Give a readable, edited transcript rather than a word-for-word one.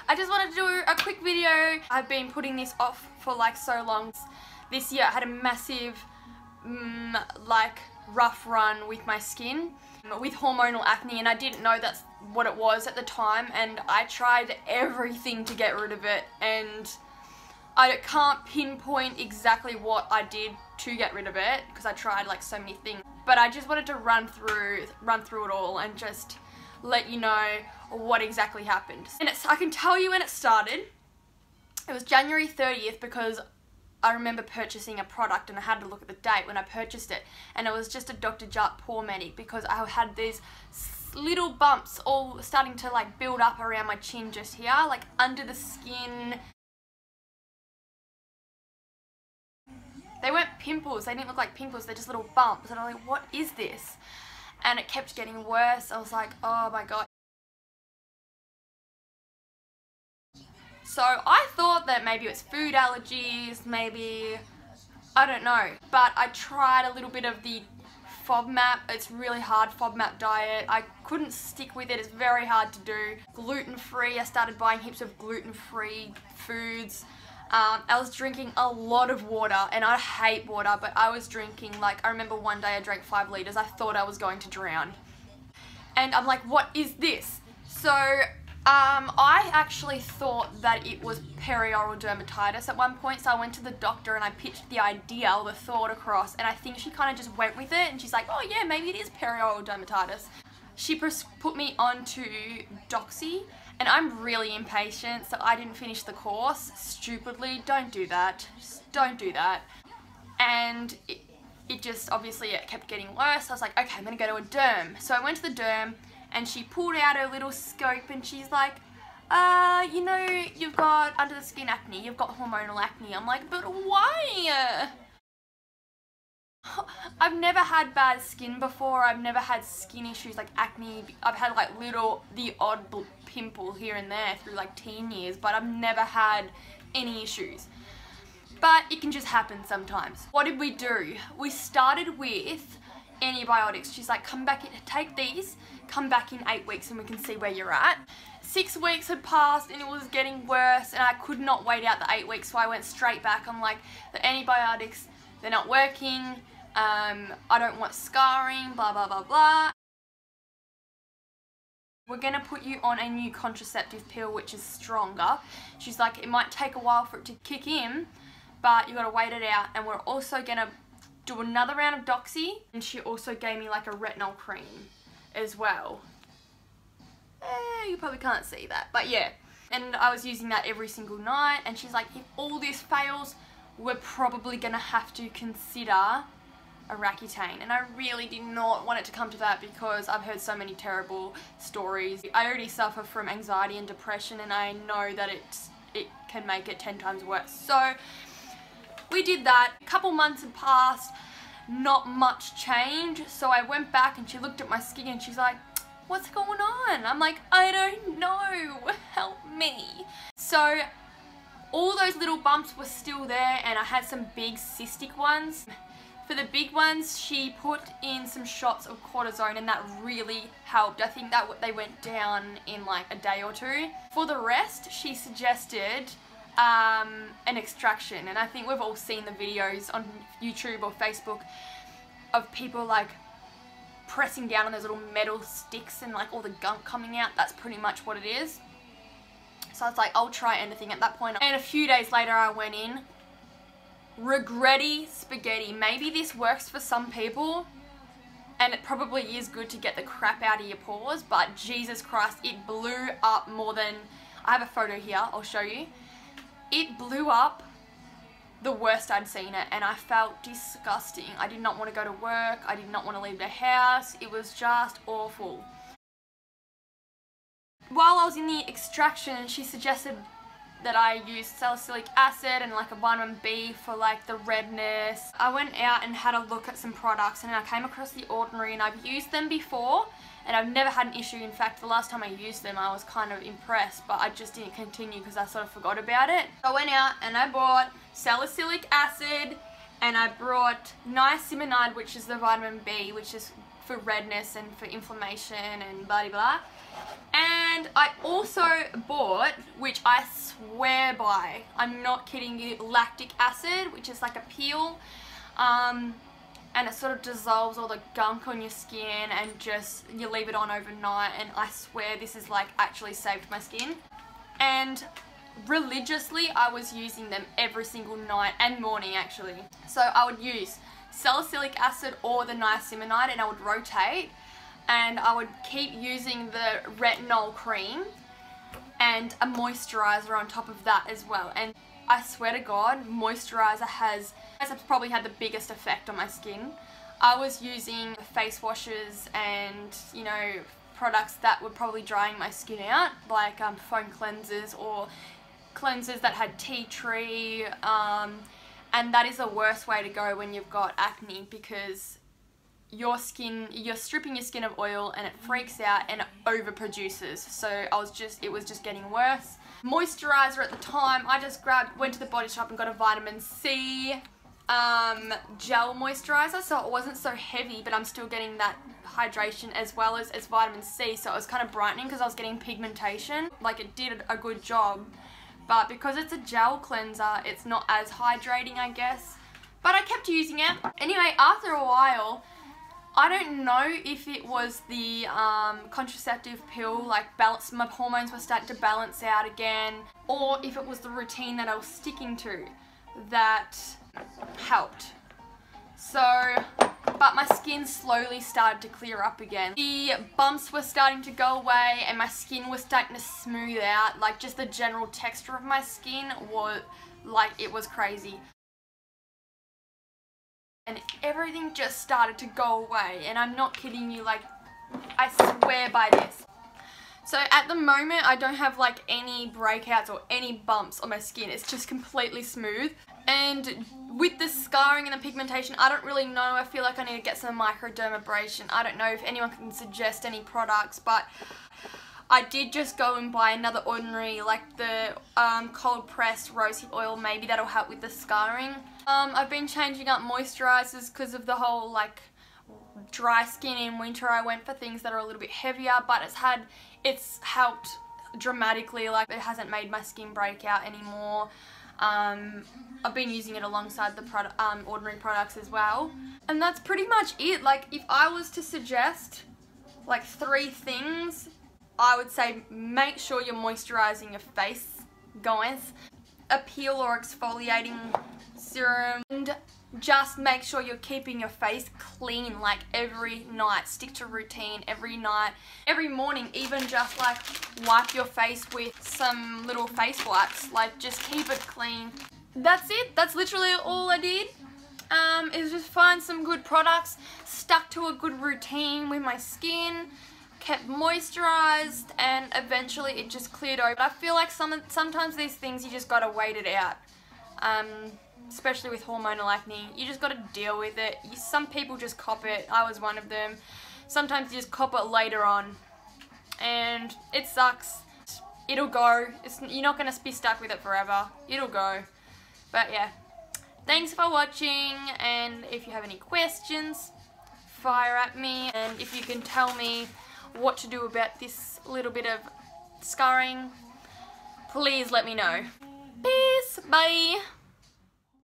I just wanted to do a quick video. I've been putting this off for like so long. This year I had a massive like rough run with my skin with hormonal acne, and I didn't know that's what it was at the time, and I tried everything to get rid of it, and I can't pinpoint exactly what I did to get rid of it because I tried like so many things, but I just wanted to run through it all and just let you know what exactly happened. And I can tell you when it started. It was January 30th because I remember purchasing a product and I had to look at the date when I purchased it, and it was just a Dr. Jart Pore Medic because I had these little bumps all starting to like build up around my chin just here, like under the skin. They weren't pimples, they didn't look like pimples, they're just little bumps, and I'm like, what is this? And it kept getting worse. I was like, oh my god. So I thought that maybe it's food allergies, maybe, I don't know. But I tried a little bit of the FODMAP. It's really hard, FODMAP diet. I couldn't stick with it, it's very hard to do. Gluten-free, I started buying heaps of gluten-free foods. I was drinking a lot of water, and I hate water, but I was drinking, like, I remember one day I drank 5 litres. I thought I was going to drown. And I'm like, what is this? So, I actually thought that it was perioral dermatitis at one point, so I went to the doctor and I pitched the idea or the thought across, and I think she kind of just went with it, and she's like, oh yeah, maybe it is perioral dermatitis. She put me onto Doxy, and I'm really impatient, so I didn't finish the course. Stupidly, don't do that. Just don't do that. And it just, obviously, it kept getting worse. I was like, okay, I'm gonna go to a derm. So I went to the derm, and she pulled out her little scope, and she's like, you know, you've got under the skin acne, you've got hormonal acne. I'm like, but why? I've never had bad skin before. I've never had skin issues like acne. I've had like the odd pimple here and there through like teen years, but I've never had any issues. But it can just happen sometimes. What did we do? We started with antibiotics. She's like, come back, take these, come back in 8 weeks and we can see where you're at. 6 weeks had passed and it was getting worse, and I could not wait out the 8 weeks, so I went straight back. I'm like, the antibiotics, they're not working, I don't want scarring, blah blah blah blah. We're gonna put you on a new contraceptive pill which is stronger. She's like, it might take a while for it to kick in, but you gotta wait it out, and we're also gonna do another round of Doxy, and she also gave me like a retinol cream as well. You probably can't see that, but yeah. And I was using that every single night, and she's like, if all this fails, we're probably gonna have to consider a Accutane. And I really did not want it to come to that because I've heard so many terrible stories. I already suffer from anxiety and depression, and I know that it can make it 10 times worse. So we did that. A couple months had passed, not much change. So I went back and she looked at my skin and she's like, what's going on? I'm like, I don't know, help me. So all those little bumps were still there, and I had some big cystic ones. For the big ones, she put in some shots of cortisone, and that really helped. I think that they went down in like a day or two. For the rest, she suggested an extraction, and I think we've all seen the videos on YouTube or Facebook of people like pressing down on those little metal sticks and like all the gunk coming out. That's pretty much what it is. So I was like, I'll try anything at that point. And a few days later I went in. Regretty spaghetti. Maybe this works for some people, and it probably is good to get the crap out of your pores, but Jesus Christ, it blew up more than... I have a photo here, I'll show you. It blew up the worst I'd seen it, and I felt disgusting. I did not want to go to work. I did not want to leave the house. It was just awful. While I was in the extraction, she suggested that I use salicylic acid and like a vitamin B for like the redness. I went out and had a look at some products, and I came across The Ordinary, and I've used them before and I've never had an issue. In fact, the last time I used them I was kind of impressed, but I just didn't continue because I sort of forgot about it. I went out and I bought salicylic acid, and I brought niacinamide, which is the vitamin B, which is for redness and for inflammation and blah blah blah. And I also bought, which I swear by, I'm not kidding you, lactic acid, which is like a peel, and it sort of dissolves all the gunk on your skin, and just you leave it on overnight, and I swear this has like actually saved my skin. And religiously I was using them every single night and morning actually. So I would use salicylic acid or the niacinamide, and I would rotate, and I would keep using the retinol cream and a moisturizer on top of that as well. And I swear to God, moisturizer has probably had the biggest effect on my skin. I was using face washes and, you know, products that were probably drying my skin out, like foam cleansers or cleansers that had tea tree, and that is the worst way to go when you've got acne, because you're stripping your skin of oil and it freaks out and it overproduces. So it was just getting worse. Moisturizer at the time, I just went to the body shop and got a vitamin C gel moisturizer, so it wasn't so heavy, but I'm still getting that hydration as well as vitamin C, so it was kind of brightening because I was getting pigmentation. Like, it did a good job, but because it's a gel cleanser, it's not as hydrating, I guess. But I kept using it. Anyway, after a while, I don't know if it was the contraceptive pill, like my hormones were starting to balance out again, or if it was the routine that I was sticking to that helped. So, but my skin slowly started to clear up again. The bumps were starting to go away and my skin was starting to smooth out. Like, just the general texture of my skin was like, it was crazy. And everything just started to go away, and I'm not kidding you, like, I swear by this. So at the moment I don't have like any breakouts or any bumps on my skin. It's just completely smooth. And with the scarring and the pigmentation, I don't really know. I feel like I need to get some microdermabrasion. I don't know if anyone can suggest any products, but I did just go and buy another ordinary, like the cold pressed rosehip oil. Maybe that'll help with the scarring. I've been changing up moisturizers because of the whole like dry skin in winter. I went for things that are a little bit heavier, but it's helped dramatically. Like, it hasn't made my skin break out anymore. I've been using it alongside the ordinary products as well. And that's pretty much it. Like, if I was to suggest like 3 things, I would say make sure you're moisturizing your face, guys. A peel or exfoliating serum, and just make sure you're keeping your face clean, like every night. Stick to routine every night, every morning, even just like wipe your face with some little face wipes. Like, just keep it clean. That's it. That's literally all I did. Is just find some good products, stuck to a good routine with my skin, kept moisturized, and eventually it just cleared over. I feel like sometimes these things you just gotta wait it out. Especially with hormonal acne, you just got to deal with it. Some people just cop it. I was one of them. Sometimes you just cop it later on, and it sucks. It'll go. You're not going to be stuck with it forever. It'll go. But yeah, thanks for watching, and if you have any questions, fire at me, and if you can tell me what to do about this little bit of scarring, please let me know. Peace. Bye.